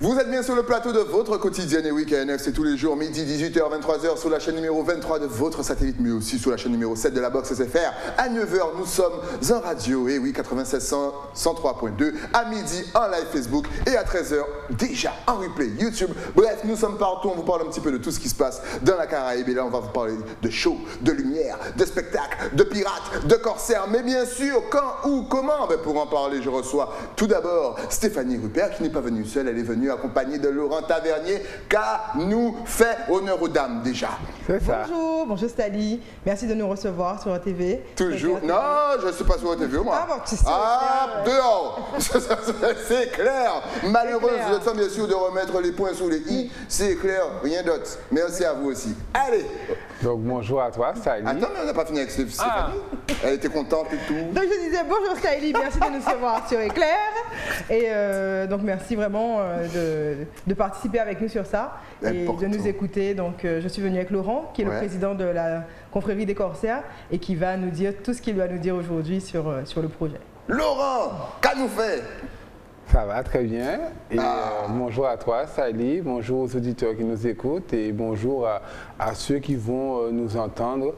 Vous êtes bien sur le plateau de votre quotidien et week-end. C'est tous les jours, midi, 18h, 23h, sur la chaîne numéro 23 de votre satellite, mais aussi sur la chaîne numéro 7 de la box SFR. À 9h, nous sommes en radio, et oui, 96 103.2. À midi, en live Facebook. Et à 13h, déjà en replay YouTube. Bref, nous sommes partout. On vous parle un petit peu de tout ce qui se passe dans la Caraïbe. Et là, on va vous parler de show, de lumière, de spectacle, de pirates, de corsaires. Mais bien sûr, quand, où, comment? Pour en parler, je reçois tout d'abord Stéphanie Rupert, qui n'est pas venue seule. Elle est venue accompagnée de Laurent Tavernier, car nous fait honneur aux dames déjà. Bonjour Stali. Merci de nous recevoir sur la TV. Toujours. Non, je ne suis pas sur la TV, moi. Ah bon, tu sais. Dehors. C'est clair. Malheureuse, je tiens bien sûr de remettre les points sous les i. C'est clair, rien d'autre. Merci à vous aussi. Allez. Donc bonjour à toi, Stali. Attends, mais on n'a pas fini avec Stéphanie. Elle était contente et tout. Donc je disais bonjour Stali, merci de nous recevoir sur Éclair. Et donc merci vraiment de participer avec nous sur ça et de nous écouter. Donc je suis venue avec Laurent, qui est le président de la confrérie des corsaires et qui va nous dire tout ce qu'il doit nous dire aujourd'hui sur le projet. Laurent, qu'a-nous fait? Ça va très bien. Et bonjour à toi, Sally. Bonjour aux auditeurs qui nous écoutent et bonjour à ceux qui vont nous entendre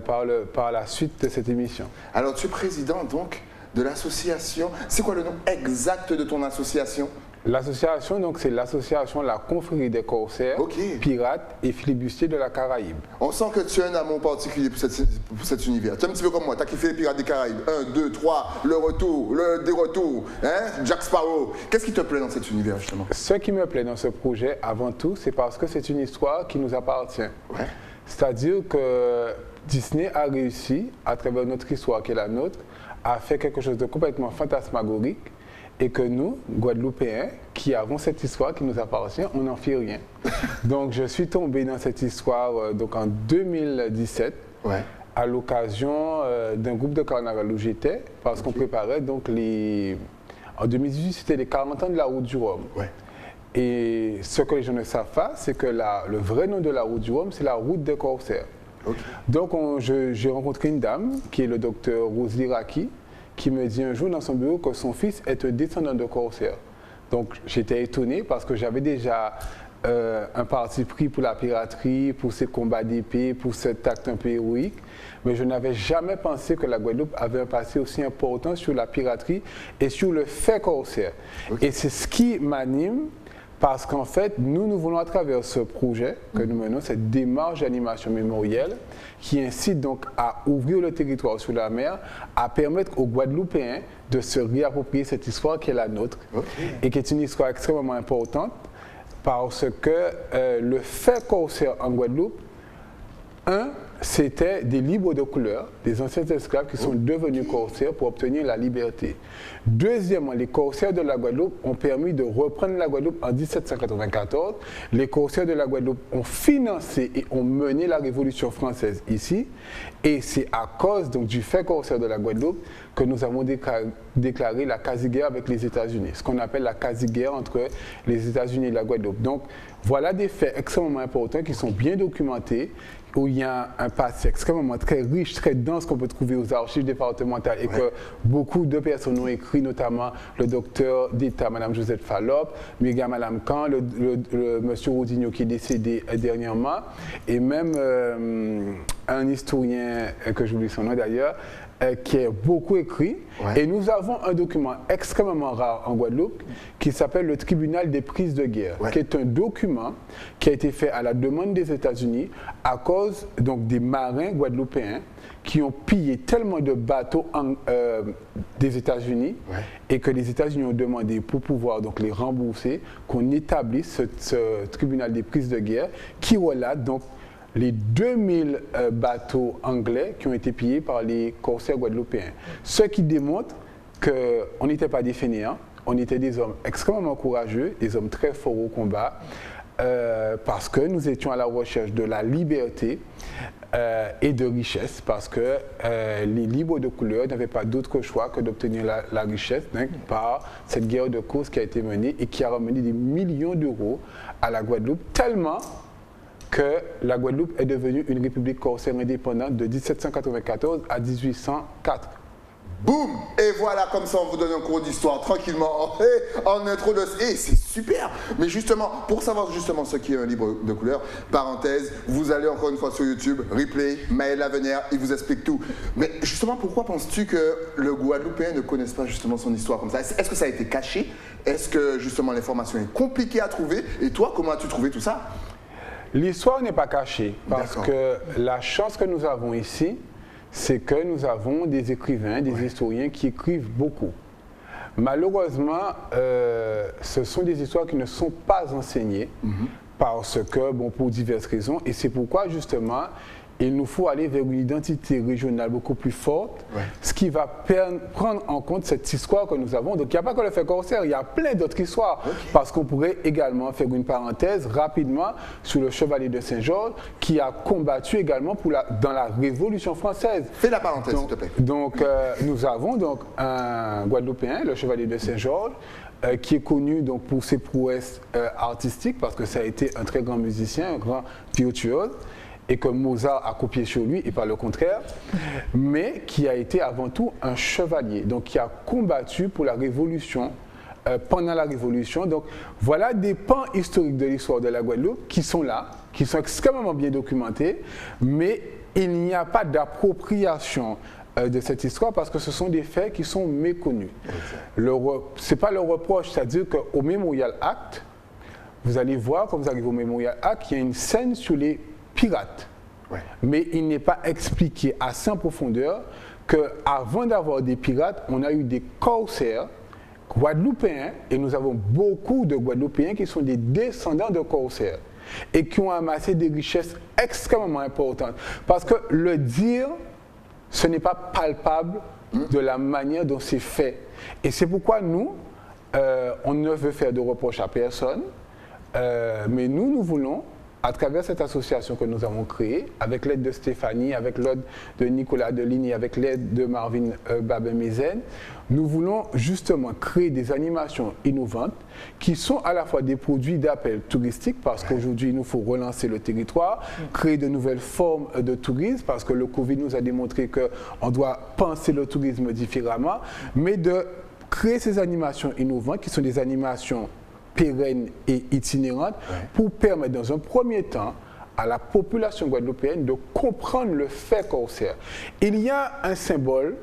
par la suite de cette émission. Alors, tu es président donc de l'association. C'est quoi le nom exact de ton association? L'association, donc, c'est l'association La Confrérie des Corsaires, Pirates et Flibustiers de la Caraïbe. On sent que tu as un amour particulier pour cet univers. Tu es un petit peu comme moi, tu as kiffé les Pirates des Caraïbes. 1, 2, 3, le retour, le des-retours, hein? Jack Sparrow. Qu'est-ce qui te plaît dans cet univers, justement? Ce qui me plaît dans ce projet, avant tout, c'est parce que c'est une histoire qui nous appartient. Ouais. C'est-à-dire que Disney a réussi, à travers notre histoire qui est la nôtre, à faire quelque chose de complètement fantasmagorique. Et que nous, Guadeloupéens, qui avons cette histoire qui nous appartient, on n'en fait rien. Donc je suis tombé dans cette histoire donc en 2017, à l'occasion d'un groupe de carnaval où j'étais, parce qu'on préparait donc En 2018, c'était les 40 ans de la route du Rhum. Et ce que les gens ne savent pas, c'est que le vrai nom de la route du Rhum, c'est la route des corsaires. Donc j'ai rencontré une dame, qui est le docteur Rosalie Raki, qui me dit un jour dans son bureau que son fils est un descendant de corsaire. Donc j'étais étonné parce que j'avais déjà un parti pris pour la piraterie, pour ces combats d'épée, pour cet acte un peu héroïque, mais je n'avais jamais pensé que la Guadeloupe avait un passé aussi important sur la piraterie et sur le fait corsaire. Et c'est ce qui m'anime, parce qu'en fait, nous voulons à travers ce projet que nous menons, cette démarche d'animation mémorielle, qui incite donc à ouvrir le territoire sur la mer, à permettre aux Guadeloupéens de se réapproprier cette histoire qui est la nôtre, et qui est une histoire extrêmement importante, parce que le fait corsaire en Guadeloupe, c'était des libres de couleur, des anciens esclaves qui sont devenus corsaires pour obtenir la liberté. Deuxièmement, les corsaires de la Guadeloupe ont permis de reprendre la Guadeloupe en 1794. Les corsaires de la Guadeloupe ont financé et ont mené la Révolution française ici. Et c'est à cause donc, du fait corsaire de la Guadeloupe que nous avons déclaré la quasi-guerre avec les États-Unis, ce qu'on appelle la quasi-guerre entre les États-Unis et la Guadeloupe. Donc voilà des faits extrêmement importants qui sont bien documentés, où il y a un passé extrêmement très riche, très dense qu'on peut trouver aux archives départementales et que beaucoup de personnes ont écrit, notamment le docteur d'État, Mme Josette Fallop, Myriam Alamkan, le monsieur Rodinho qui est décédé dernièrement, et même un historien, que j'oublie son nom d'ailleurs, qui est beaucoup écrit. Et nous avons un document extrêmement rare en Guadeloupe qui s'appelle le Tribunal des prises de guerre, qui est un document qui a été fait à la demande des États-Unis à cause donc, des marins guadeloupéens qui ont pillé tellement de bateaux des États-Unis et que les États-Unis ont demandé pour pouvoir donc, les rembourser qu'on établisse ce Tribunal des prises de guerre qui relate donc les 2000 bateaux anglais qui ont été pillés par les corsaires guadeloupéens. Ce qui démontre qu'on n'était pas des fainéants, on était des hommes extrêmement courageux, des hommes très forts au combat, parce que nous étions à la recherche de la liberté et de richesse, parce que les libres de couleur n'avaient pas d'autre choix que d'obtenir la richesse par cette guerre de cause qui a été menée et qui a ramené des millions d'euros à la Guadeloupe, tellement que la Guadeloupe est devenue une république corsaire indépendante de 1794 à 1804. Boum! Et voilà, comme ça, on vous donne un cours d'histoire tranquillement en intro de... Et c'est super! Mais justement, pour savoir justement ce qui est un livre de couleur, parenthèse, vous allez encore une fois sur YouTube, replay, Maël Lavenir, il vous explique tout. Mais justement, pourquoi penses-tu que le Guadeloupéen ne connaisse pas justement son histoire comme ça? Est-ce que ça a été caché? Est-ce que justement l'information est compliquée à trouver? Et toi, comment as-tu trouvé tout ça? L'histoire n'est pas cachée parce que la chance que nous avons ici, c'est que nous avons des écrivains, des historiens qui écrivent beaucoup. Malheureusement, ce sont des histoires qui ne sont pas enseignées parce que, bon, pour diverses raisons, et c'est pourquoi justement, il nous faut aller vers une identité régionale beaucoup plus forte, ce qui va prendre en compte cette histoire que nous avons. Donc, il n'y a pas que le fait corsaire, il y a plein d'autres histoires. Parce qu'on pourrait également faire une parenthèse rapidement sur le chevalier de Saint-Georges qui a combattu également dans la Révolution française. Fais la parenthèse, s'il te plaît. Donc, nous avons donc un Guadeloupéen, le chevalier de Saint-Georges, qui est connu donc, pour ses prouesses artistiques, parce que ça a été un très grand musicien, un grand virtuose, et que Mozart a copié sur lui, et pas le contraire, mais qui a été avant tout un chevalier, donc qui a combattu pour la Révolution, pendant la Révolution. Donc voilà des pans historiques de l'histoire de la Guadeloupe qui sont là, qui sont extrêmement bien documentés, mais il n'y a pas d'appropriation de cette histoire parce que ce sont des faits qui sont méconnus. Ce n'est pas le reproche, c'est-à-dire qu'au Memorial Act, vous allez voir, quand vous arrivez au Memorial Act, il y a une scène sur les pirates. Mais il n'est pas expliqué assez en profondeur qu'avant d'avoir des pirates, on a eu des corsaires guadeloupéens, et nous avons beaucoup de Guadeloupéens qui sont des descendants de corsaires et qui ont amassé des richesses extrêmement importantes. Parce que le dire, ce n'est pas palpable de la manière dont c'est fait. Et c'est pourquoi nous, on ne veut faire de reproches à personne, mais nous voulons, à travers cette association que nous avons créée, avec l'aide de Stéphanie, avec l'aide de Nicolas Deligny, avec l'aide de Marvin Babin-Mézen, nous voulons justement créer des animations innovantes qui sont à la fois des produits d'appel touristique, parce qu'aujourd'hui il nous faut relancer le territoire, créer de nouvelles formes de tourisme, parce que le Covid nous a démontré qu'on doit penser le tourisme différemment, mais de créer ces animations innovantes qui sont des animations pérennes et itinérantes pour permettre dans un premier temps à la population guadeloupéenne de comprendre le fait corsaire. Il y a un symbole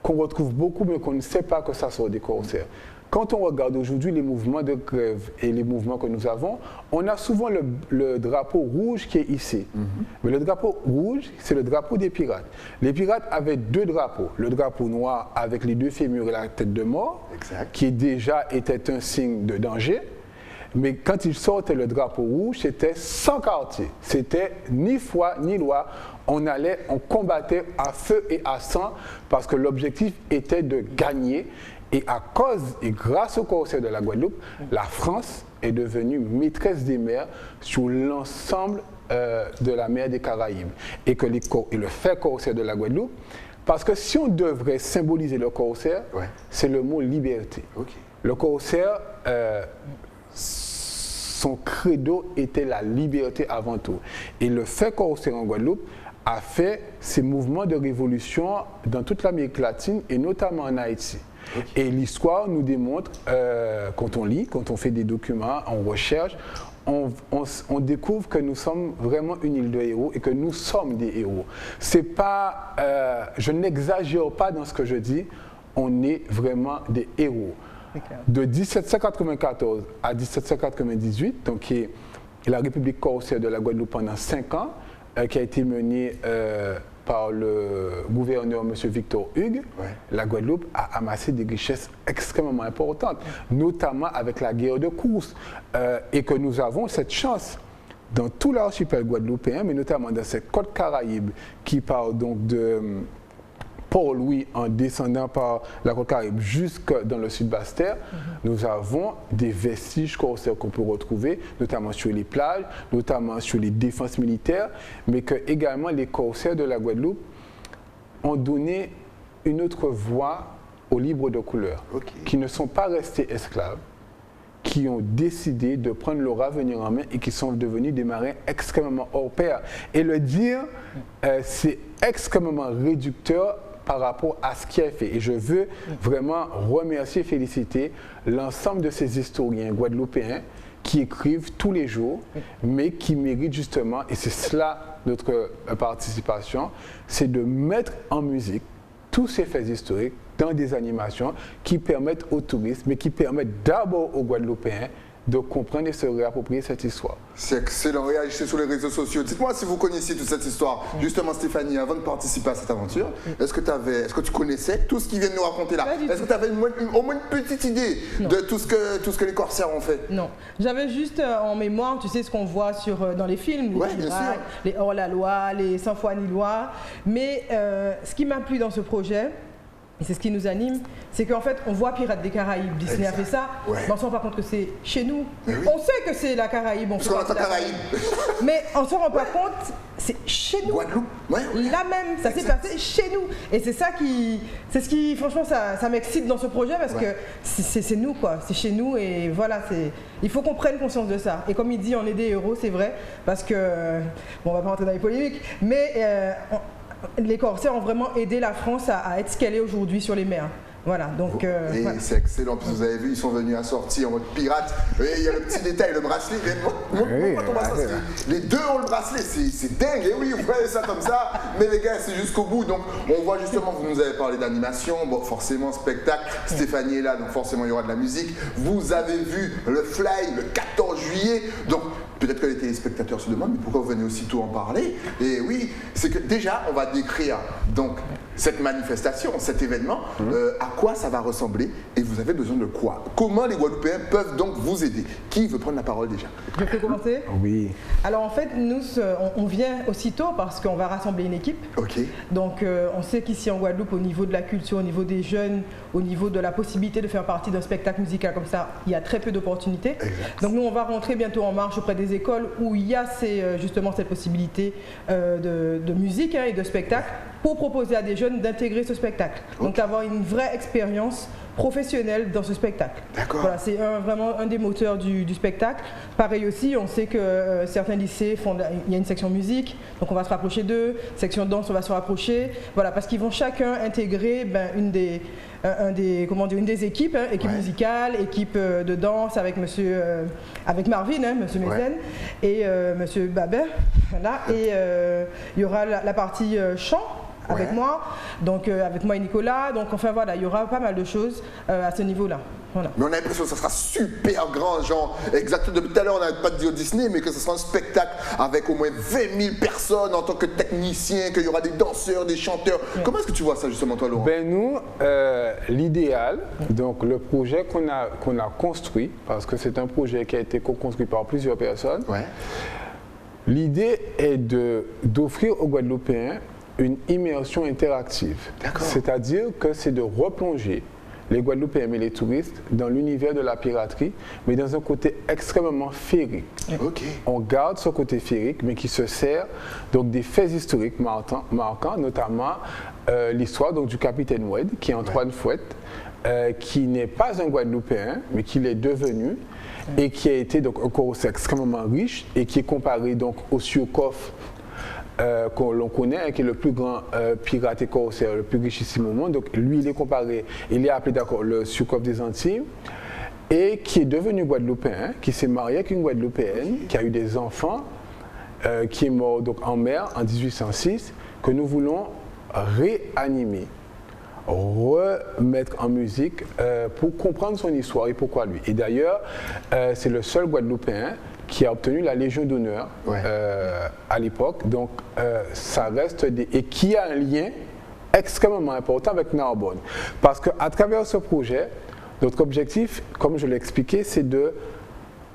qu'on retrouve beaucoup mais qu'on ne sait pas que ça sort des corsaires. Quand on regarde aujourd'hui les mouvements de grève et les mouvements que nous avons, on a souvent le drapeau rouge qui est ici. Mais le drapeau rouge, c'est le drapeau des pirates. Les pirates avaient deux drapeaux. Le drapeau noir avec les deux fémurs et la tête de mort, qui déjà était un signe de danger. Mais quand ils sortaient le drapeau rouge, c'était sans quartier. C'était ni foi ni loi. On combattait à feu et à sang parce que l'objectif était de gagner. Et à cause et grâce aux corsaires de la Guadeloupe, la France est devenue maîtresse des mers sur l'ensemble de la mer des Caraïbes. Et le fait corsaire de la Guadeloupe, parce que si on devrait symboliser le corsaire, c'est le mot liberté. Le corsaire, son credo était la liberté avant tout. Et le fait corsaire en Guadeloupe a fait ces mouvements de révolution dans toute l'Amérique latine et notamment en Haïti. Et l'histoire nous démontre, quand on lit, quand on fait des documents, on recherche, on découvre que nous sommes vraiment une île de héros et que nous sommes des héros. C'est pas, je n'exagère pas dans ce que je dis, on est vraiment des héros. De 1794 à 1798, donc qui est la République corsaire de la Guadeloupe pendant 5 ans, qui a été menée par le gouverneur M. Victor Hugues, la Guadeloupe a amassé des richesses extrêmement importantes, notamment avec la guerre de Course, et que nous avons cette chance dans tout l'archipel guadeloupéen, mais notamment dans cette côte Caraïbe qui part donc de Port-Louis en descendant par la côte Caraïbe jusque dans le sud Basse-Terre, nous avons des vestiges corsaires qu'on peut retrouver, notamment sur les plages, notamment sur les défenses militaires, mais que également les corsaires de la Guadeloupe ont donné une autre voie aux libres de couleur, qui ne sont pas restés esclaves, qui ont décidé de prendre leur avenir en main et qui sont devenus des marins extrêmement hors pair. Et le dire, c'est extrêmement réducteur par rapport à ce qui est fait. Et je veux vraiment remercier et féliciter l'ensemble de ces historiens guadeloupéens qui écrivent tous les jours, mais qui méritent justement, et c'est cela notre participation, c'est de mettre en musique tous ces faits historiques dans des animations qui permettent aux touristes, mais qui permettent d'abord aux Guadeloupéens de comprendre et se réapproprier cette histoire. C'est excellent, réagissez sur les réseaux sociaux. Dites-moi si vous connaissiez toute cette histoire. Justement, Stéphanie, avant de participer à cette aventure, est-ce que tu connaissais tout ce qu'ils viennent nous raconter là? Est-ce que tu avais au moins une petite idée de tout ce que les corsaires ont fait? Non, j'avais juste en mémoire, tu sais, ce qu'on voit dans les films, les hors-la-loi, les sans foi ni loi. Mais ce qui m'a plu dans ce projet, et c'est ce qui nous anime, c'est qu'en fait, on voit Pirates des Caraïbes, Disney a fait ça, mais on ne se rend pas compte que c'est chez nous. On sait que c'est la Caraïbe, parce qu'on entend Caraïbes. Mais on ne se rend pas compte, c'est chez nous. Guadeloupe, là même, ça s'est passé chez nous. Et c'est ça c'est ce qui, franchement, ça m'excite dans ce projet parce que c'est nous, quoi. C'est chez nous et voilà, il faut qu'on prenne conscience de ça. Et comme il dit, on est des héros, c'est vrai, parce que, bon, on ne va pas rentrer dans les polémiques, mais les corsaires ont vraiment aidé la France à être ce qu'elle est aujourd'hui sur les mers. Voilà, donc. Voilà. C'est excellent, puis vous avez vu, ils sont venus assortis en mode pirate. Et il y a le petit détail, le bracelet. Les deux ont le bracelet, c'est dingue. Et oui, vous voyez ça comme ça, mais les gars, c'est jusqu'au bout. Donc, on voit justement, vous nous avez parlé d'animation, bon, forcément, spectacle. Stéphanie est là, donc forcément, il y aura de la musique. Vous avez vu le Fly le 14 juillet. Donc, peut-être que les téléspectateurs se demandent, mais pourquoi vous venez aussitôt en parler? Et oui, c'est que déjà, on va décrire donc cette manifestation, cet événement, à quoi ça va ressembler et vous avez besoin de quoi? Comment les Guadeloupéens peuvent donc vous aider? Qui veut prendre la parole déjà? Je peux commencer? Oui. Alors en fait, nous, on vient aussitôt parce qu'on va rassembler une équipe. Ok. Donc on sait qu'ici en Guadeloupe, au niveau de la culture, au niveau des jeunes, au niveau de la possibilité de faire partie d'un spectacle musical comme ça, il y a très peu d'opportunités. Donc nous, on va rentrer bientôt en marche auprès des écoles où il y a justement cette possibilité de musique et de spectacle pour proposer à des jeunes d'intégrer ce spectacle. Donc avoir une vraie expérience professionnelle dans ce spectacle. Voilà, c'est vraiment un des moteurs du spectacle. Pareil aussi, on sait que certains lycées il y a une section musique, donc on va se rapprocher d'eux, section danse, on va se rapprocher, voilà, parce qu'ils vont chacun intégrer une des équipes, équipe musicale, équipe de danse avec avec Marvin, monsieur Mézène, et monsieur Babet, voilà, et il y aura la partie chant avec moi, donc avec moi et Nicolas, donc enfin voilà, il y aura pas mal de choses à ce niveau-là. Voilà. Mais on a l'impression que ça sera super grand, genre, exactement, depuis tout à l'heure on n'arrête pas de dire Disney, mais que ce sera un spectacle avec au moins 20 000 personnes en tant que technicien, qu'il y aura des danseurs, des chanteurs. Comment est-ce que tu vois ça justement toi, Laurent? Ben nous, l'idéal, donc le projet qu'on a construit, parce que c'est un projet qui a été co-construit par plusieurs personnes, l'idée est d'offrir aux Guadeloupéens une immersion interactive. C'est-à-dire que c'est de replonger les Guadeloupéens et les touristes dans l'univers de la piraterie, mais dans un côté extrêmement féerique. On garde ce côté féerique, mais qui se sert donc des faits historiques marquants, notamment l'histoire du capitaine Wade, qui est Antoine Fouette, qui n'est pas un Guadeloupéen, mais qui l'est devenu, et qui a été donc un corsaire extrêmement riche, et qui est comparé donc au Surcouf, que l'on connaît, qui est le plus grand pirate et corsaire, le plus richissime au monde. Donc lui, il est comparé, il est appelé d'accord le Surcouf des Antilles, et qui est devenu Guadeloupéen, qui s'est marié avec une Guadeloupéenne, qui a eu des enfants, qui est mort donc en mer en 1806, que nous voulons réanimer, remettre en musique pour comprendre son histoire et pourquoi lui. Et d'ailleurs, c'est le seul Guadeloupéen qui a obtenu la Légion d'honneur à l'époque, donc ça reste et qui a un lien extrêmement important avec Narbonne. Parce qu'à travers ce projet, notre objectif, comme je l'ai expliqué, c'est de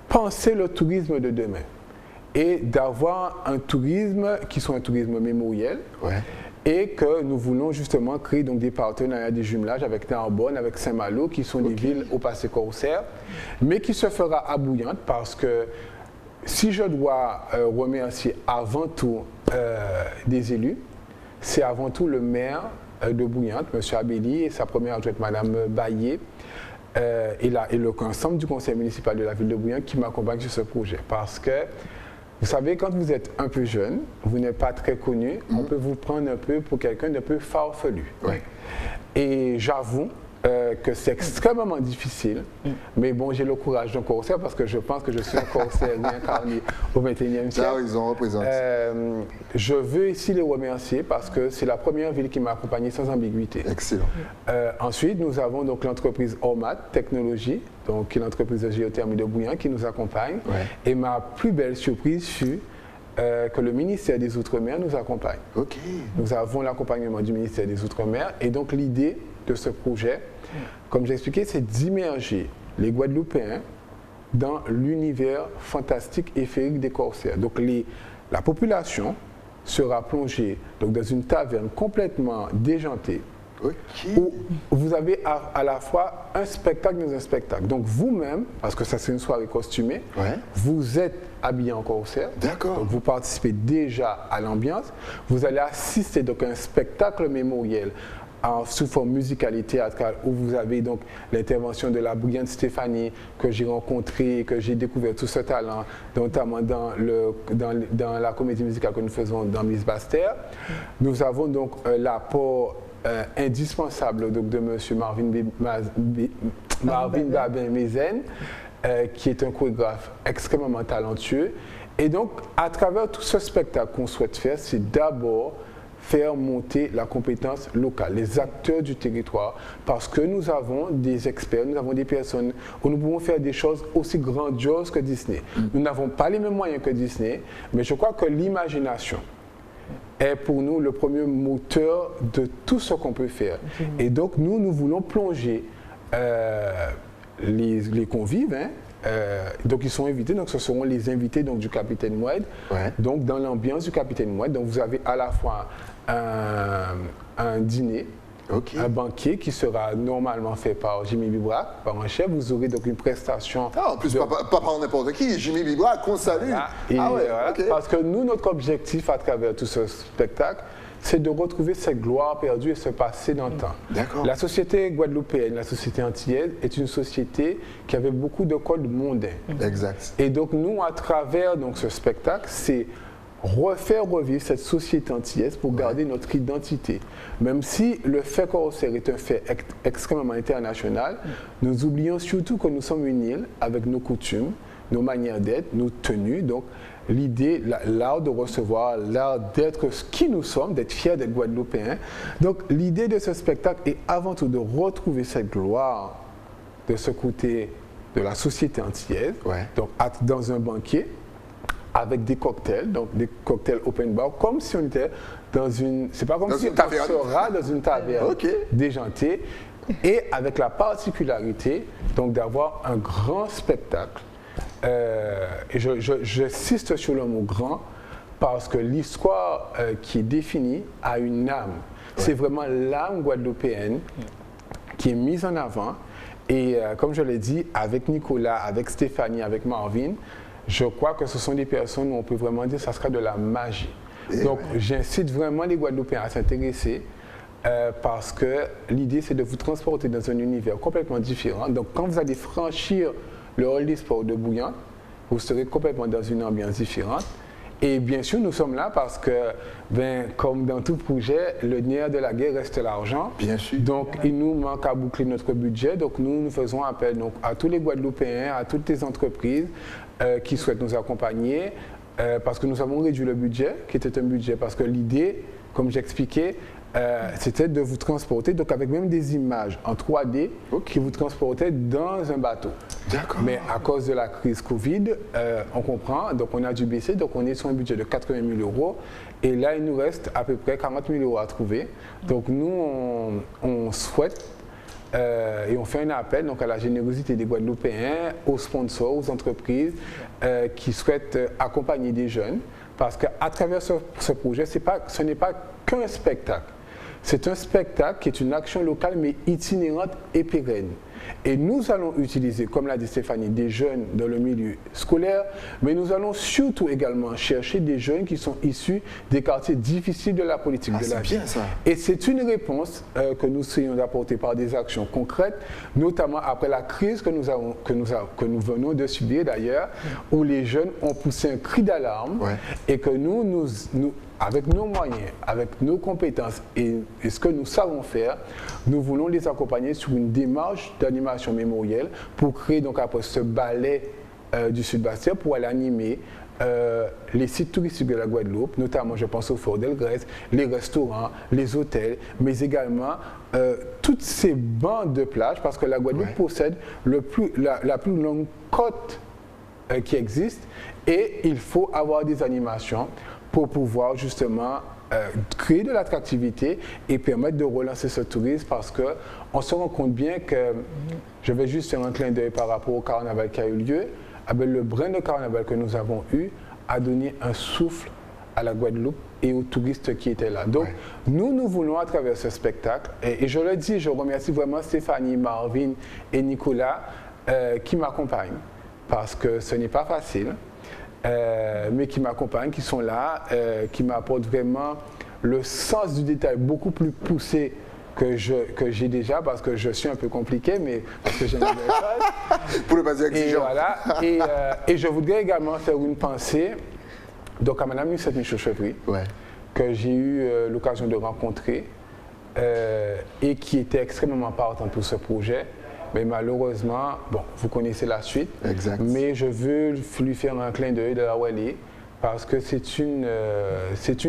penser le tourisme de demain et d'avoir un tourisme qui soit un tourisme mémoriel. Et que nous voulons justement créer donc des partenariats, des jumelages avec Narbonne, avec Saint-Malo, qui sont des villes au passé corsaire, mais qui se fera à Bouillante parce que si je dois remercier avant tout des élus, c'est avant tout le maire de Bouillante, M. Abelli, et sa première adjointe, Mme Baillet, et l'ensemble du conseil municipal de la ville de Bouillante qui m'accompagne sur ce projet. Parce que Vous savez, quand vous êtes un peu jeune, vous n'êtes pas très connu, on peut vous prendre un peu pour quelqu'un d'un peu farfelu. Ouais. Et j'avoue que c'est extrêmement difficile, mais bon, j'ai le courage d'un corsaire parce que je pense que je suis un corsaire réincarné au XXIe siècle. Là, ils ont représenté. Je veux ici les remercier parce que c'est la première ville qui m'a accompagné sans ambiguïté. Excellent. Ensuite, nous avons donc l'entreprise Ormat Technologies, donc qui est l'entreprise de géothermie de Bouillon qui nous accompagne. Ouais. Et ma plus belle surprise fut que le ministère des Outre-mer nous accompagne. Ok. Nous avons l'accompagnement du ministère des Outre-mer et donc l'idée de ce projet, comme j'ai expliqué, c'est d'immerger les Guadeloupéens dans l'univers fantastique et féerique des corsaires. Donc la population sera plongée donc, dans une taverne complètement déjantée, où vous avez à la fois un spectacle dans un spectacle. Donc vous-même, parce que ça c'est une soirée costumée, vous êtes habillé en corsaire. D'accord. Donc vous participez déjà à l'ambiance. Vous allez assister donc à un spectacle mémoriel sous forme musicale et théâtrale où vous avez donc l'intervention de la brillante Stéphanie que j'ai rencontrée, que j'ai découvert tout ce talent, notamment dans la comédie musicale que nous faisons dans Miss Basse-Terre. Nous avons donc l'apport indispensable donc, de M. Marvin Babin-Mézen, qui est un chorégraphe extrêmement talentueux. Et donc, à travers tout ce spectacle qu'on souhaite faire, c'est d'abord faire monter la compétence locale, les acteurs du territoire, parce que nous avons des experts, nous avons des personnes où nous pouvons faire des choses aussi grandioses que Disney. Nous n'avons pas les mêmes moyens que Disney, mais je crois que l'imagination est pour nous le premier moteur de tout ce qu'on peut faire. Et donc nous voulons plonger les convives, donc ils sont invités, donc ce seront les invités donc, du Capitaine Moued, donc dans l'ambiance du Capitaine Moued. Donc vous avez à la fois un dîner, un banquet qui sera normalement fait par Jimmy Bibrac, par un chef. Vous aurez donc une prestation. En plus, pas par n'importe qui, Jimmy Bibrac, qu'on salue. Parce que nous, notre objectif à travers tout ce spectacle, c'est de retrouver cette gloire perdue et ce passé dans le temps. La société guadeloupéenne, la société antillaise, est une société qui avait beaucoup de codes mondains. Exact. Et donc nous, à travers donc, ce spectacle, c'est refaire revivre cette société antillaise pour garder notre identité. Même si le fait corsaire est un fait extrêmement international, nous oublions surtout que nous sommes une île avec nos coutumes, nos manières d'être, nos tenues. Donc l'idée, l'art de recevoir, l'art d'être ce qui nous sommes, d'être fiers d'être Guadeloupéens. Donc l'idée de ce spectacle est avant tout de retrouver cette gloire de ce côté de la société antillaise, donc dans un banquet, avec des cocktails, donc des cocktails open bar, comme si on était dans une... C'est pas comme si on sera dans une taverne déjantée, et avec la particularité donc d'avoir un grand spectacle. Et j'insiste sur le mot grand, parce que l'histoire qui est définie a une âme. C'est vraiment l'âme guadeloupéenne qui est mise en avant. Et comme je l'ai dit, avec Nicolas, avec Stéphanie, avec Marvin, je crois que ce sont des personnes où on peut vraiment dire que ça sera de la magie. Donc j'incite vraiment les Guadeloupéens à s'intéresser parce que l'idée c'est de vous transporter dans un univers complètement différent. Donc quand vous allez franchir le hall des sports de Bouillon, vous serez complètement dans une ambiance différente. Et bien sûr, nous sommes là parce que, comme dans tout projet, le nerf de la guerre reste l'argent. Bien sûr. Donc, il nous manque à boucler notre budget. Donc, nous faisons appel donc, à tous les Guadeloupéens, à toutes les entreprises qui souhaitent nous accompagner parce que nous avons réduit le budget, qui était un budget, parce que l'idée, comme j'expliquais, c'était de vous transporter, donc avec même des images en 3D qui vous transportaient dans un bateau. Mais à cause de la crise Covid, on comprend, donc on a dû baisser, donc on est sur un budget de 80 000 €. Et là, il nous reste à peu près 40 000 € à trouver. Donc nous, on souhaite et on fait un appel donc, à la générosité des Guadeloupéens, aux sponsors, aux entreprises qui souhaitent accompagner des jeunes. Parce qu'à travers ce projet, ce n'est pas qu'un spectacle. C'est un spectacle qui est une action locale, mais itinérante et pérenne. Et nous allons utiliser, comme l'a dit Stéphanie, des jeunes dans le milieu scolaire, mais nous allons surtout également chercher des jeunes qui sont issus des quartiers difficiles de la politique de la ville. Et c'est une réponse que nous essayons d'apporter par des actions concrètes, notamment après la crise que nous venons de subir d'ailleurs, où les jeunes ont poussé un cri d'alarme et que nous, avec nos moyens, avec nos compétences et ce que nous savons faire, nous voulons les accompagner sur une démarche d'animation mémorielle pour créer donc après ce ballet du Sud-Bastien pour aller animer les sites touristiques de la Guadeloupe, notamment je pense au Fort d'Elgrès, les restaurants, les hôtels, mais également toutes ces bandes de plage parce que la Guadeloupe possède la plus longue côte qui existe et il faut avoir des animations pour pouvoir justement créer de l'attractivité et permettre de relancer ce tourisme parce qu'on se rend compte bien que, je vais juste faire un clin d'œil par rapport au carnaval qui a eu lieu, le brin de carnaval que nous avons eu a donné un souffle à la Guadeloupe et aux touristes qui étaient là. Donc, nous voulons à travers ce spectacle, et je le dis, je remercie vraiment Stéphanie, Marvin et Nicolas qui m'accompagnent parce que ce n'est pas facile. Mais qui m'accompagnent, qui sont là, qui m'apportent vraiment le sens du détail beaucoup plus poussé que j'ai déjà, parce que je suis un peu compliqué, mais parce que j'aime bien les choses. Pour le basique exigeant. Voilà, et je voudrais également faire une pensée donc à Mme Lucette Michaud-Chevry, que j'ai eu l'occasion de rencontrer et qui était extrêmement partante pour ce projet. Mais malheureusement, bon, vous connaissez la suite. Exact. Mais je veux lui faire un clin d'œil de la Wally parce que c'est une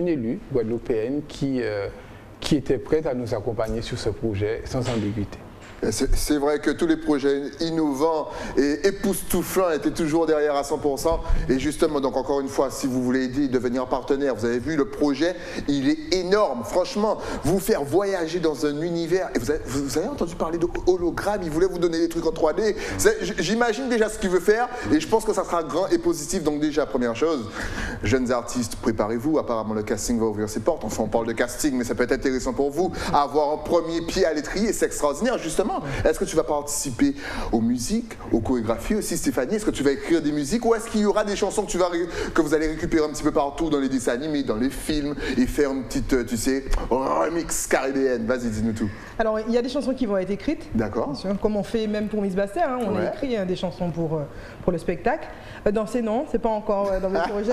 élue guadeloupéenne qui était prête à nous accompagner sur ce projet sans ambiguïté. C'est vrai que tous les projets innovants et époustouflants étaient toujours derrière à 100%. Et justement, donc encore une fois, si vous voulez aider, devenir partenaire, vous avez vu le projet, il est énorme. Franchement, vous faire voyager dans un univers. Et vous avez entendu parler de hologramme, il voulait vous donner des trucs en 3D. J'imagine déjà ce qu'il veut faire et je pense que ça sera grand et positif. Donc déjà, première chose, jeunes artistes, préparez-vous. Apparemment, le casting va ouvrir ses portes. Enfin, on parle de casting, mais ça peut être intéressant pour vous. Avoir un premier pied à l'étrier, c'est extraordinaire, justement. Est-ce que tu vas participer aux musiques, aux chorégraphies aussi, Stéphanie? Est-ce que tu vas écrire des musiques ou est-ce qu'il y aura des chansons que vous allez récupérer un petit peu partout dans les dessins animés, dans les films et faire une petite, tu sais, remix caribéenne? Vas-y, dis-nous tout. Alors, il y a des chansons qui vont être écrites. D'accord. Comme on fait même pour Miss Bastien, hein, on a écrit des chansons pour le spectacle. Danser, non, c'est pas encore dans le projet.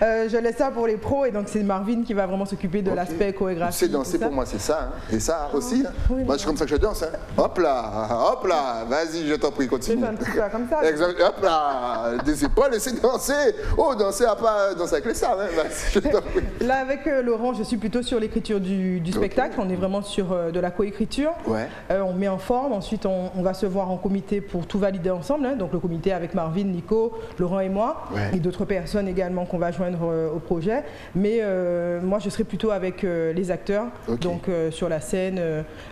Je laisse ça pour les pros et donc c'est Marvin qui va vraiment s'occuper de l'aspect chorégraphique. C'est danser pour moi, c'est ça. Hein. Et ça aussi. Hein. Oui, moi, c'est comme ça que je danse. Hein. Hop là, vas-y, je t'en prie, continue. C'est un petit peu comme ça. Exact. Hop là, c'est pas laisser danser. Oh, danser à pas danser avec les stars. Hein. Vas-y, je t'en prie. Là, avec Laurent, je suis plutôt sur l'écriture du spectacle. On est vraiment sur de la coécriture. On met en forme. Ensuite, on va se voir en comité pour tout valider ensemble. Hein. Donc, le comité avec Marvin, Nico, Laurent et moi, et d'autres personnes également qu'on va joindre au projet. Mais moi, je serai plutôt avec les acteurs, donc sur la scène,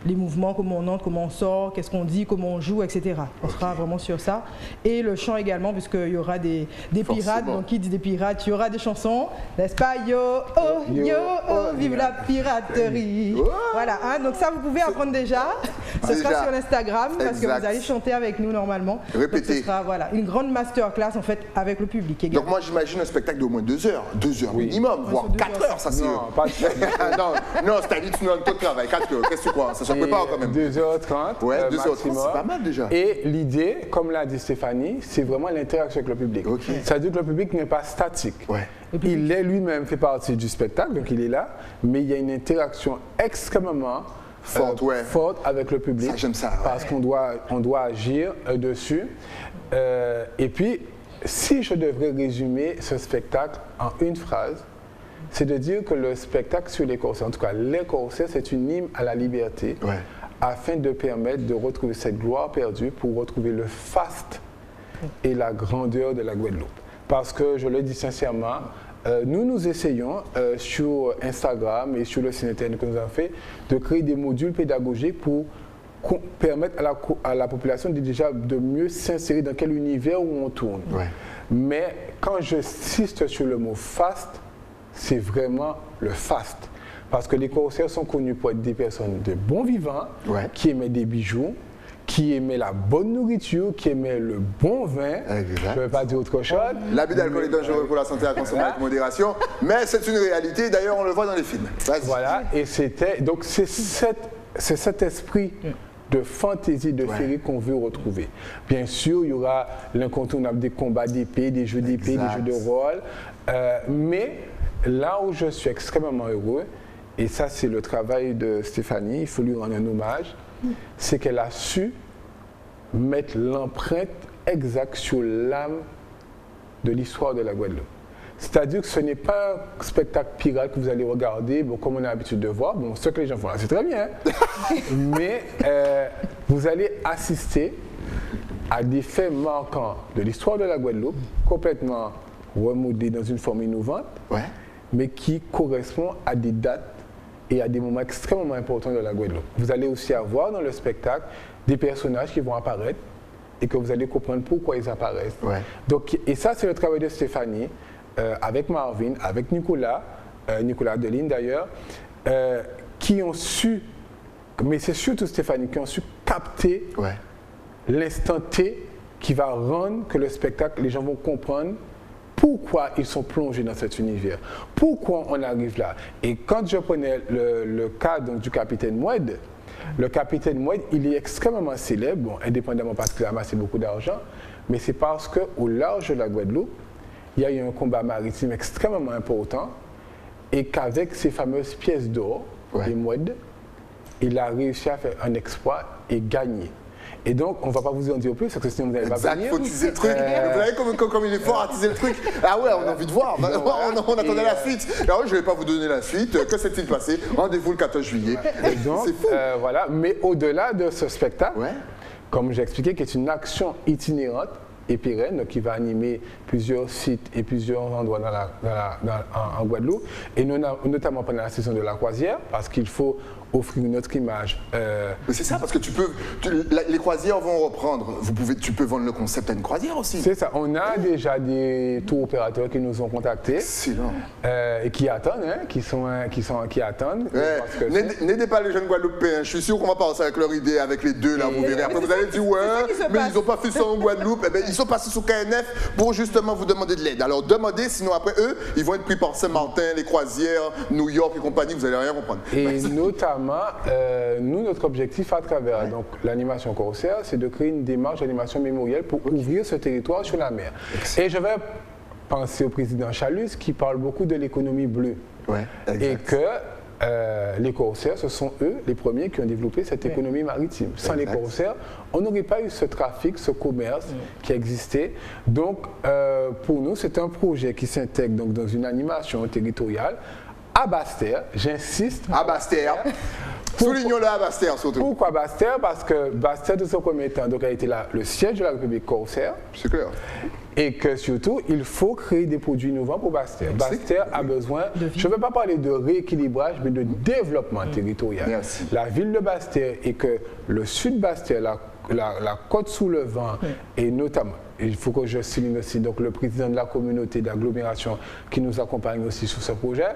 les mouvements, comment on entre, comment on sort, qu'est-ce qu'on dit, comment on joue, etc. On sera vraiment sur ça. Et le chant également, puisqu'il y aura des pirates. Donc, qui dit des pirates, il y aura des chansons, n'est-ce pas? Yo, oh, yo, oh, vive la piraterie. Voilà, hein, donc ça, vous pouvez apprendre déjà. Ce sera sur l'Instagram, parce que vous allez chanter avec nous normalement. Répétez. Donc, ce sera une grande masterclass en fait avec le public également. Donc moi j'imagine un spectacle d'au moins 2 heures, 2 heures minimum, voire 4 heures, ça c'est... Non, pas de... non, c'est-à-dire que tu nous donnes ton travail, 4 heures, qu'est-ce que tu crois? Ça se prépare quand même. 2h30, ouais, 2h30, c'est pas mal déjà. Et l'idée, comme l'a dit Stéphanie, c'est vraiment l'interaction avec le public. C'est-à-dire que le public n'est pas statique. Il est lui-même fait partie du spectacle, donc il est là, mais il y a une interaction extrêmement forte avec le public. Ça, j'aime ça. Parce qu'on doit agir dessus. Et puis, si je devrais résumer ce spectacle en une phrase, c'est de dire que le spectacle sur les corsaires, en tout cas les corsaires, c'est une hymne à la liberté, afin de permettre de retrouver cette gloire perdue pour retrouver le faste et la grandeur de la Guadeloupe. Parce que, je le dis sincèrement, nous essayons sur Instagram et sur le site internet que nous avons fait de créer des modules pédagogiques pour permettre à la population de mieux s'insérer dans quel univers où on tourne. Mais quand j'insiste sur le mot faste, c'est vraiment le faste. Parce que les corsaires sont connus pour être des personnes de bons vivants, qui aimaient des bijoux, qui aimait la bonne nourriture, qui aimait le bon vin. Exact. Je ne vais pas dire autre chose. L'abus d'alcool est dangereux pour la santé à consommer avec modération, mais c'est une réalité. D'ailleurs, on le voit dans les films. Voilà, et donc c'est cet esprit de fantaisie, de féerie qu'on veut retrouver. Bien sûr, il y aura l'incontournable des combats d'épée, des jeux d'épée, des jeux de rôle, mais là où je suis extrêmement heureux, et ça c'est le travail de Stéphanie, il faut lui rendre un hommage, c'est qu'elle a su mettre l'empreinte exacte sur l'âme de l'histoire de la Guadeloupe. C'est-à-dire que ce n'est pas un spectacle pirate que vous allez regarder, bon, comme on a l'habitude de voir. Bon, ce que les gens font là, c'est très bien. Mais vous allez assister à des faits marquants de l'histoire de la Guadeloupe, complètement remodelés dans une forme innovante, mais qui correspondent à des dates et à des moments extrêmement importants de la Guadeloupe. Vous allez aussi avoir dans le spectacle des personnages qui vont apparaître et que vous allez comprendre pourquoi ils apparaissent. Donc, et ça, c'est le travail de Stéphanie, avec Marvin, avec Nicolas Adeline d'ailleurs, qui ont su, mais c'est surtout Stéphanie, qui ont su capter l'instant T qui va rendre que le spectacle, les gens vont comprendre pourquoi ils sont plongés dans cet univers, pourquoi on arrive là. Et quand je prenais le cas donc, du capitaine Moued, le capitaine Moued, il est extrêmement célèbre, bon, indépendamment parce qu'il a amassé beaucoup d'argent, mais c'est parce qu'au large de la Guadeloupe, il y a eu un combat maritime extrêmement important et qu'avec ces fameuses pièces d'or, des Moued, il a réussi à faire un exploit et gagner. Et donc, on ne va pas vous en dire plus, parce que sinon vous n'allez pas venir. Il faut teaser le truc. Vous voyez comme il est fort à teaser le truc. Ah ouais, on a envie de voir. On attendait la suite. Alors, je ne vais pas vous donner la suite. Que s'est-il passé? Rendez-vous le 14 juillet. C'est fou. Voilà. Mais au-delà de ce spectacle, comme j'ai expliqué, qui est une action itinérante et pérenne, donc qui va animer plusieurs sites et plusieurs endroits en Guadeloupe, et notamment pendant la saison de la croisière, parce qu'il faut offrir une autre image. Mais c'est ça, parce que les croisières vont reprendre. Tu peux vendre le concept à une croisière aussi. C'est ça. On a déjà des tours opérateurs qui nous ont contactés. Excellent. Et qui attendent, qui attendent. N'aidez pas les jeunes Guadeloupéens. Je suis sûr qu'on va passer avec leur idée, avec les deux là. Vous verrez. Après, vous allez dire mais ils n'ont pas fait ça en Guadeloupe. Eh bien, ils sont passés sous KNF pour justement vous demander de l'aide. Alors demandez, sinon après eux, ils vont être pris par Saint-Martin, les croisières, New York et compagnie. Vous n'allez rien comprendre. Et notamment, nous, notre objectif à travers l'animation corsaire, c'est de créer une démarche d'animation mémorielle pour ouvrir ce territoire sur la mer. Et je vais penser au président Chalus qui parle beaucoup de l'économie bleue. Et que les corsaires, ce sont eux les premiers qui ont développé cette économie maritime. Sans les corsaires, on n'aurait pas eu ce trafic, ce commerce qui existait. Donc, pour nous, c'est un projet qui s'intègre dans une animation territoriale à Basse-Terre, j'insiste. À Basse-Terre. Soulignons-le à Basse-Terre surtout. Pourquoi Basse-Terre? Parce que Basse-Terre, de son premier temps, donc, a été le siège de la République corsaire. C'est clair. Et que surtout, il faut créer des produits innovants pour Basse-Terre. Basse-Terre a besoin, je ne veux pas parler de rééquilibrage, mais de développement territorial. Merci. La ville de Basse-Terre et que le sud de Basse-Terre, la côte sous le vent, et notamment, il faut que je souligne aussi donc, le président de la communauté d'agglomération qui nous accompagne aussi sur ce projet,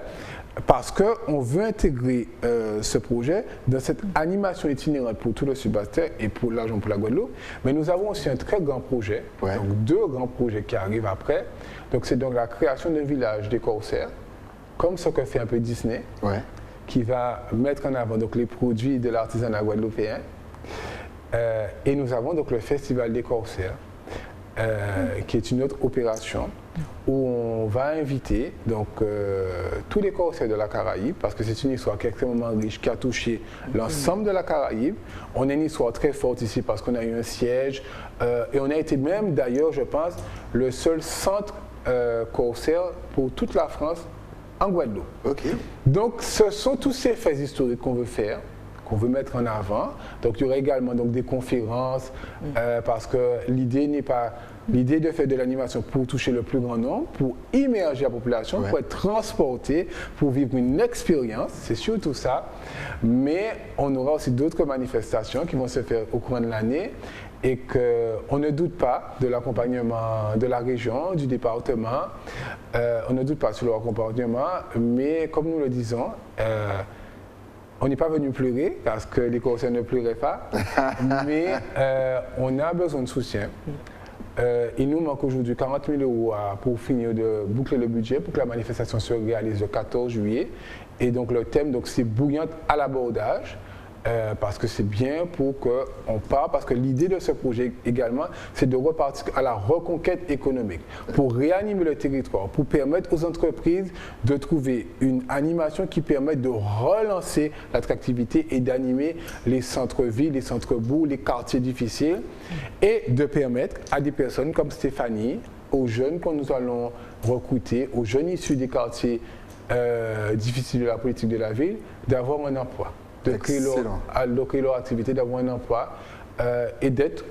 parce qu'on veut intégrer ce projet dans cette animation itinérante pour tout le sud Basse-Terre et pour l'argent pour la Guadeloupe. Mais nous avons aussi un très grand projet, donc 2 grands projets qui arrivent après. Donc c'est donc la création d'un village des corsaires, comme ce que fait un peu Disney, qui va mettre en avant donc, les produits de l'artisanat guadeloupéen. Et nous avons donc le Festival des corsaires, qui est une autre opération où on va inviter donc, tous les corsaires de la Caraïbe, parce que c'est une histoire qui est extrêmement riche, qui a touché l'ensemble de la Caraïbe. On a une histoire très forte ici parce qu'on a eu un siège et on a été même d'ailleurs, je pense, le seul centre corsaire pour toute la France en Guadeloupe. Donc ce sont tous ces faits historiques qu'on veut faire, qu'on veut mettre en avant. Donc il y aura également donc, des conférences, parce que l'idée n'est pas... L'idée de faire de l'animation pour toucher le plus grand nombre, pour immerger la population, pour être transporté, pour vivre une expérience, c'est surtout ça. Mais on aura aussi d'autres manifestations qui vont se faire au cours de l'année et qu'on ne doute pas de l'accompagnement de la région, du département. On ne doute pas sur leur accompagnement, mais comme nous le disons, on n'est pas venu pleurer parce que les corsaires ne pleuraient pas, mais on a besoin de soutien. Il nous manque aujourd'hui 40 000 € pour finir de boucler le budget pour que la manifestation se réalise le 14 juillet. Et donc le thème, c'est bouillante à l'abordage. Parce que c'est bien pour qu'on parte, parce que l'idée de ce projet également, c'est de repartir à la reconquête économique, pour réanimer le territoire, pour permettre aux entreprises de trouver une animation qui permette de relancer l'attractivité et d'animer les centres-villes, les centres-bourgs, les quartiers difficiles, et de permettre à des personnes comme Stéphanie, aux jeunes que nous allons recruter, aux jeunes issus des quartiers difficiles de la politique de la ville, d'avoir un emploi. De créer leur activité, d'avoir un emploi et d'être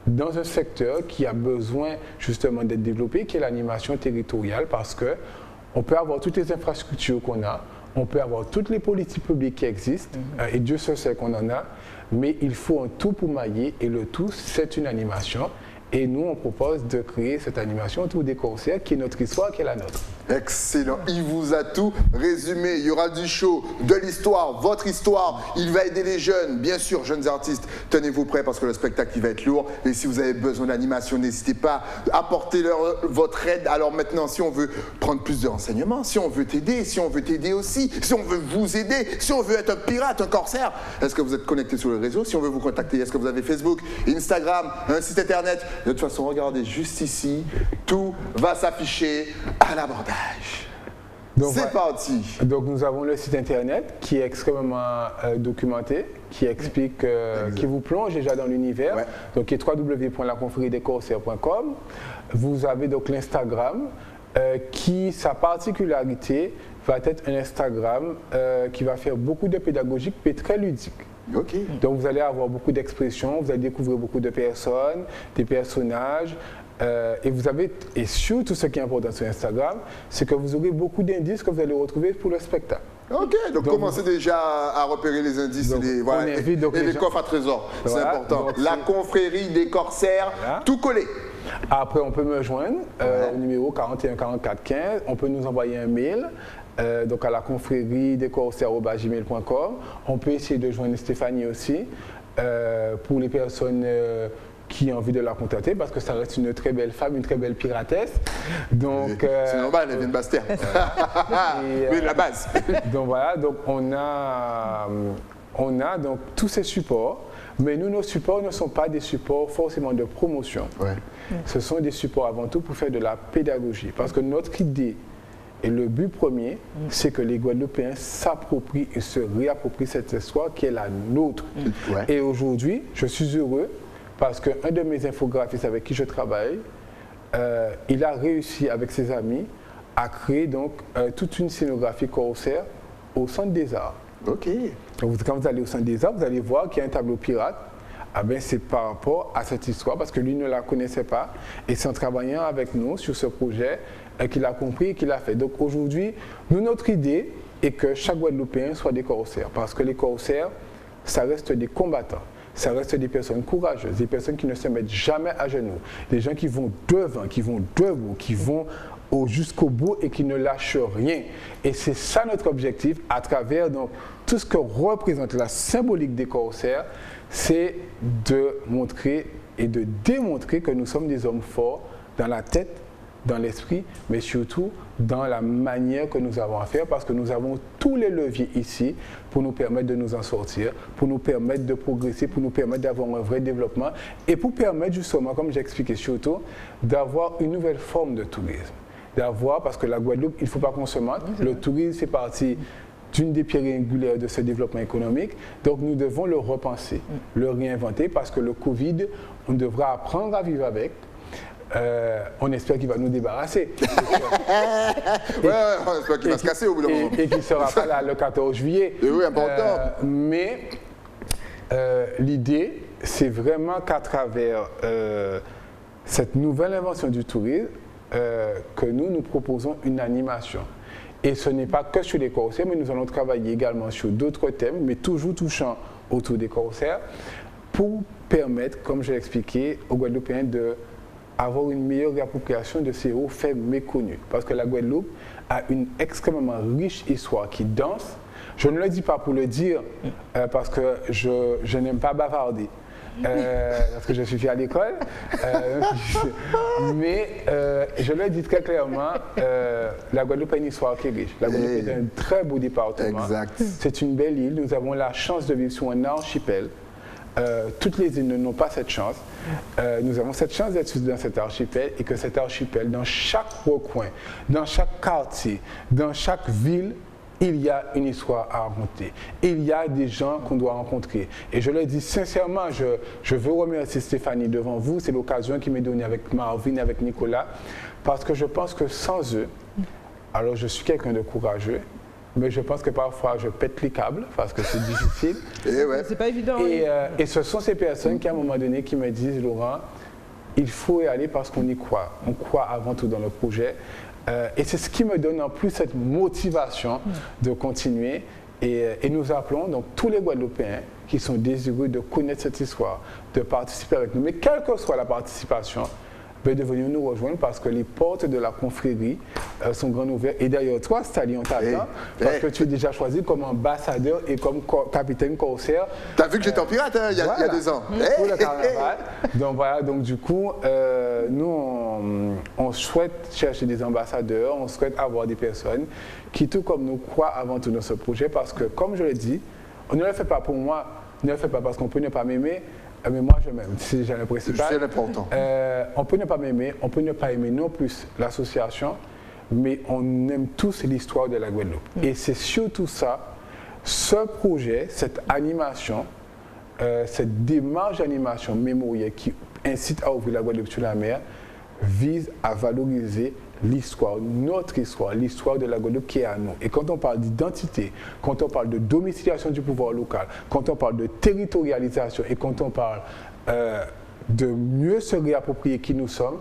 dans un secteur qui a besoin justement d'être développé, qui est l'animation territoriale, parce qu'on peut avoir toutes les infrastructures qu'on a, on peut avoir toutes les politiques publiques qui existent, et Dieu seul sait qu'on en a, mais il faut un tout pour mailler, et le tout, c'est une animation. Et nous, on propose de créer cette animation autour des corsaires, qui est notre histoire, qui est la nôtre. Excellent. Il vous a tout résumé. Il y aura du show, de l'histoire, votre histoire. Il va aider les jeunes, bien sûr, jeunes artistes. Tenez-vous prêts parce que le spectacle il va être lourd. Et si vous avez besoin d'animation, n'hésitez pas à apporter votre aide. Alors maintenant, si on veut prendre plus de renseignements, si on veut t'aider, si on veut t'aider aussi, si on veut vous aider, si on veut être un pirate, un corsaire, est-ce que vous êtes connecté sur le réseau? Si on veut vous contacter, est-ce que vous avez Facebook, Instagram, un site internet? De toute façon, regardez juste ici, tout va s'afficher à l'abordage. C'est parti. Donc nous avons le site internet qui est extrêmement documenté, qui explique, qui vous plonge déjà dans l'univers, donc qui est www.laconfrériedecorsaires.com. Vous avez donc l'Instagram qui, sa particularité, va être un Instagram qui va faire beaucoup de pédagogique mais très ludique. Okay. Donc vous allez avoir beaucoup d'expressions, vous allez découvrir beaucoup de personnes, des personnages, et surtout ce qui est important sur Instagram, c'est que vous aurez beaucoup d'indices que vous allez retrouver pour le spectacle. Ok, donc commencez déjà à repérer les indices et les coffres à trésors, c'est important. La confrérie des corsaires, tout collé. Après, on peut me joindre au numéro 41 44 15, on peut nous envoyer un mail. Donc à la confrérie des corsaires@gmail.com. On peut essayer de joindre Stéphanie aussi pour les personnes qui ont envie de la contacter parce que ça reste une très belle femme, une très belle piratesse. Donc c'est normal, elle vient de Bastère. Mais la base. Donc voilà, donc on a donc tous ces supports. Mais nous, nos supports ne sont pas des supports forcément de promotion. Ce sont des supports avant tout pour faire de la pédagogie. Parce que notre idée et le but premier, c'est que les Guadeloupéens s'approprient et se réapproprient cette histoire qui est la nôtre. Et aujourd'hui, je suis heureux parce qu'un de mes infographistes avec qui je travaille, il a réussi avec ses amis à créer donc toute une scénographie corsaire au Centre des Arts. Ok. Donc, quand vous allez au Centre des Arts, vous allez voir qu'il y a un tableau pirate. Ah ben, c'est par rapport à cette histoire, parce que lui ne la connaissait pas. Et c'est en travaillant avec nous sur ce projet qu'il a compris et qu'il a fait. Donc aujourd'hui, notre idée est que chaque Guadeloupéen soit des corsaires. Parce que les corsaires, ça reste des combattants. Ça reste des personnes courageuses, des personnes qui ne se mettent jamais à genoux. Des gens qui vont devant, qui vont debout, qui vont jusqu'au bout et qui ne lâchent rien. Et c'est ça notre objectif à travers donc, tout ce que représente la symbolique des corsaires, c'est de montrer et de démontrer que nous sommes des hommes forts dans la tête, dans l'esprit, mais surtout dans la manière que nous avons à faire, parce que nous avons tous les leviers ici pour nous permettre de nous en sortir, pour nous permettre de progresser, pour nous permettre d'avoir un vrai développement et pour permettre justement, comme j'ai expliqué surtout, d'avoir une nouvelle forme de tourisme. Parce que la Guadeloupe, il ne faut pas qu'on se mente, le tourisme fait partie d'une des pierres angulaires de ce développement économique. Donc nous devons le repenser, le réinventer, parce que le Covid, on devra apprendre à vivre avec. On espère qu'il va nous débarrasser. On espère qu'il va se casser au bout d'un moment. Et qu'il ne sera pas là le 14 juillet. Et oui, important. Mais l'idée, c'est vraiment qu'à travers cette nouvelle invention du tourisme, que nous proposons une animation. Et ce n'est pas que sur les corsaires, mais nous allons travailler également sur d'autres thèmes, mais toujours touchant autour des corsaires, pour permettre, comme je l'ai expliqué, aux Guadeloupéens d'avoir une meilleure réappropriation de ces hauts faits méconnus. Parce que la Guadeloupe a une extrêmement riche histoire qui danse. Je ne le dis pas pour le dire, parce que je n'aime pas bavarder. Parce que je suis à l'école, mais je le dis très clairement, la Guadeloupe a une histoire qui est riche. La Guadeloupe est un très beau département. C'est une belle île. Nous avons la chance de vivre sur un archipel. Toutes les îles n'ont pas cette chance. Nous avons cette chance d'être dans cet archipel et que cet archipel, dans chaque recoin, dans chaque quartier, dans chaque ville, il y a une histoire à raconter. Il y a des gens qu'on doit rencontrer. Et je le dis sincèrement, je veux remercier Stéphanie devant vous. C'est l'occasion qui m'est donnée avec Marvin et avec Nicolas. Parce que je pense que sans eux, alors je suis quelqu'un de courageux, mais je pense que parfois je pète les câbles parce que c'est difficile. C'est pas évident. Et ce sont ces personnes qui, à un moment donné, qui me disent, Laurent, il faut y aller parce qu'on y croit. On croit avant tout dans le projet. Et c'est ce qui me donne en plus cette motivation de continuer. Et nous appelons donc tous les Guadeloupéens qui sont désireux de connaître cette histoire, de participer avec nous. Mais quelle que soit la participation, de venir nous rejoindre parce que les portes de la confrérie sont grandes ouvertes. Et d'ailleurs, toi, Stali, on t'attend parce que tu es déjà choisi comme ambassadeur et comme capitaine corsaire. T'as vu que j'étais en pirate il y a 2 ans. Pour le carnaval. Donc voilà, donc du coup, nous, on souhaite chercher des ambassadeurs, on souhaite avoir des personnes qui, tout comme nous, croient avant tout dans ce projet parce que, comme je l'ai dit, on ne le fait pas pour moi, on ne le fait pas parce qu'on peut ne pas m'aimer. Mais moi, je m'aime, c'est déjà le principal. C'est l'important. On peut ne pas m'aimer, on peut ne pas aimer non plus l'association, mais on aime tous l'histoire de la Guadeloupe. Et c'est surtout ça, ce projet, cette animation, cette démarche d'animation mémorielle qui incite à ouvrir la Guadeloupe sur la mer, vise à valoriser l'histoire, notre histoire, l'histoire de la Guadeloupe qui est à nous. Et quand on parle d'identité, quand on parle de domiciliation du pouvoir local, quand on parle de territorialisation et quand on parle de mieux se réapproprier qui nous sommes,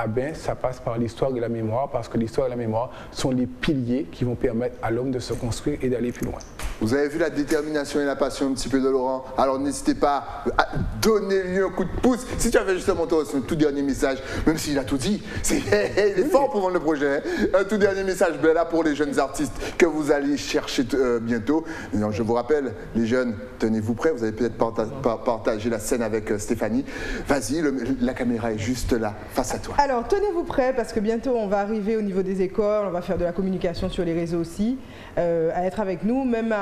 ben, ça passe par l'histoire et la mémoire, parce que l'histoire et la mémoire sont les piliers qui vont permettre à l'homme de se construire et d'aller plus loin. Vous avez vu la détermination et la passion un petit peu de Laurent. Alors n'hésitez pas à donner-lui un coup de pouce. Si tu avais justement son tout dernier message, même s'il a tout dit, il est fort pour vendre le projet. Hein. Un tout dernier message là pour les jeunes artistes que vous allez chercher bientôt. Donc, je vous rappelle, les jeunes, tenez-vous prêts. Vous allez peut-être partager la scène avec Stéphanie. Vas-y, la caméra est juste là, face à toi. Alors tenez-vous prêts parce que bientôt on va arriver au niveau des écoles, on va faire de la communication sur les réseaux aussi, à être avec nous, même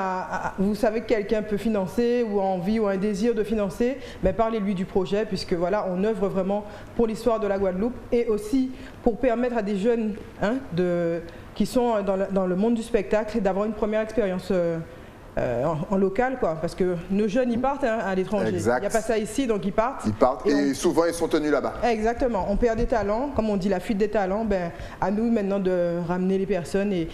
vous savez que quelqu'un peut financer ou a envie ou a un désir de financer, mais parlez-lui du projet puisque voilà, on œuvre vraiment pour l'histoire de la Guadeloupe et aussi pour permettre à des jeunes qui sont dans le monde du spectacle d'avoir une première expérience en local, quoi, parce que nos jeunes ils partent à l'étranger. Il n'y a pas ça ici, donc ils partent. Ils partent et souvent ils sont tenus là-bas. Exactement. On perd des talents, comme on dit la fuite des talents. Ben, à nous maintenant de ramener les personnes et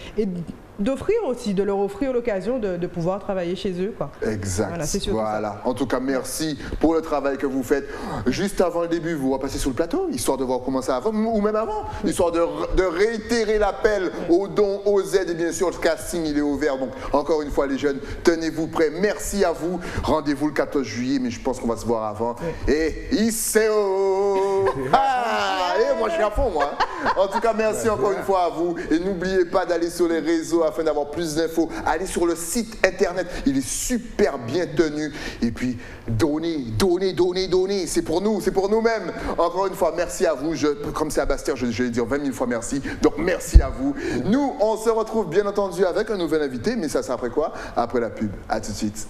d'offrir aussi, de leur offrir l'occasion de pouvoir travailler chez eux, quoi. Exact. Voilà. En tout cas, merci pour le travail que vous faites. Juste avant le début, vous repassez sur le plateau, histoire de voir comment ça va, ou même avant, histoire de réitérer l'appel aux dons, aux aides, et bien sûr, le casting, il est ouvert. Donc, encore une fois, les jeunes, tenez-vous prêts. Merci à vous. Rendez-vous le 14 juillet, mais je pense qu'on va se voir avant. Et ICO! Et moi, je suis à fond, moi. En tout cas, merci encore une fois à vous. Et n'oubliez pas d'aller sur les réseaux afin d'avoir plus d'infos. Allez sur le site internet, il est super bien tenu. Et puis, donnez. C'est pour nous, c'est pour nous-mêmes. Encore une fois, merci à vous. Comme c'est à Bastère, je vais dire 20 000 fois merci. Donc, merci à vous. Nous, on se retrouve bien entendu avec un nouvel invité. Mais ça, c'est après quoi? Après la pub. À tout de suite.